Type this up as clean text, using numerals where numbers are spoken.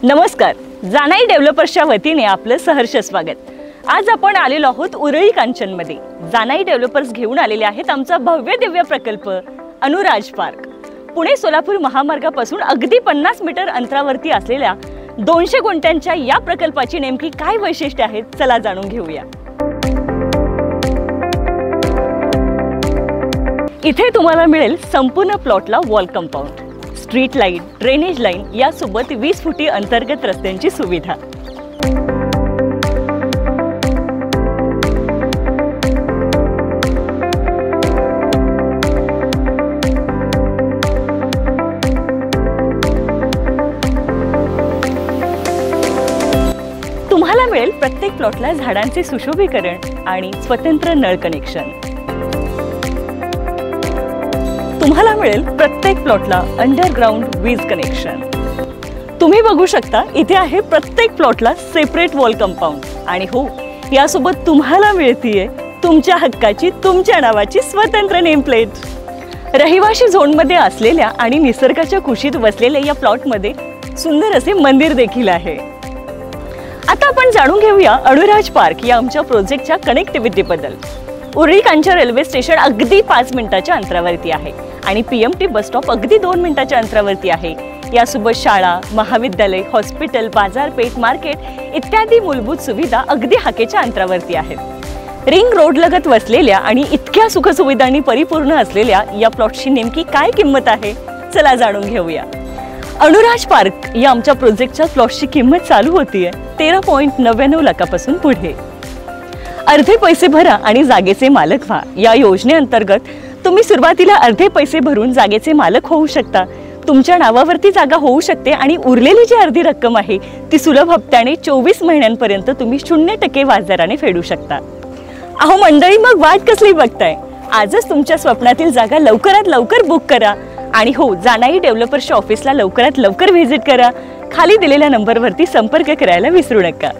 नमस्कार, जानाई डेव्हलपर्सच्या वतीने आपलं सहर्ष स्वागत। आज आपण आलेलो आहोत उरळी कांचनमध्ये। जानाई डेव्हलपर्स घेऊन आलेले आहेत आमचा भव्य दिव्य प्रकल्प अनुराज पार्क। पुणे सोलापूर महामार्गापासून अगदी 50 मीटर अंतरावरती असलेल्या 200 गुंठ्यांच्या या प्रकल्पाची नेमकी काय वैशिष्ट्ये आहेत, चला जाणून घेऊया। इथे तुम्हाला मिळेल संपूर्ण प्लॉटला wall compound, street light, drainage line यासोबत 20 फुटी अंतर्गत रस्त्यांची सुविधा। तुम्हाला मिळेल प्रत्येक प्लॉटला झाडांचे सुशोभीकरण आणि स्वतंत्र नळ कनेक्शन। तुम्हाला मिळेल प्रत्येक प्लॉटला अंडरग्राउंड वीज कनेक्शन। तुम्ही बघू शकता इथे आहे प्रत्येक प्लॉटला सेपरेट वॉल कंपाऊंड आणि हो, यासोबत तुम्हाला मिळतीये तुमच्या हक्काची, तुमच्या नावाची स्वतंत्र नेम प्लेट। रहिवाशी झोनमध्ये असलेल्या आणि निसर्गाच्या कुशीत वसलेल्या या प्लॉटमध्ये सुंदर असे मंदिर देखील आहे। आता आपण जाणून घेऊया अनुराज पार्क या आमच्या प्रोजेक्टच्या कनेक्टिव्हिटी बद्दल। उरळी कांचन रेल्वे स्टेशन अगदी 5 मिनिटाच्या अंतरावरती आहे आणि पीएमटी बस स्टॉप अगदी 2 मिनिटाच्या अंतरावरती आहे। यासोबत शाळा, महाविद्यालय, हॉस्पिटल, बाजारपेठ, मार्केट इत्यादी मूलभूत सुविधा अगदी हाकेच्या अंतरावरती आहेत। रिंग रोड लगत वसलेल्या आणि इतक्या सुखसुविधांनी परिपूर्ण असलेल्या या प्लॉटची नेमकी काय किंमत आहे, चला जाणून घेऊया। अनुराज पार्क या आमच्या प्रोजेक्टच्या प्लॉटची किंमत चालू होतीये 13.99 लाखापासून पुढे। अर्धे पैसे भरा आणि जागेचे मालक व्हा या योजनेअंतर्गत तुम्ही सुरुवातीला अर्धे पैसे भरून जागेचे मालक होऊ शकता। तुमच्या नावावरती जागा होऊ शकते आणि उरलेली जी अर्धी रक्कम आहे ती सुलभ हप्त्याने 24 महिन्यांपर्यंत तुम्ही 0% व्याजदराने फेडू शकता। अहो मंडळी, मग वाट कसली बघताय? आजच तुमच्या स्वप्नातील जागा लवकरात लवकर बुक करा आणि हो, जानाई डेव्हलपर्सच्या ऑफिसला लवकरात लवकर व्हिजिट करा। खाली दिलेल्या नंबरवरती संपर्क करायला विसरू नका।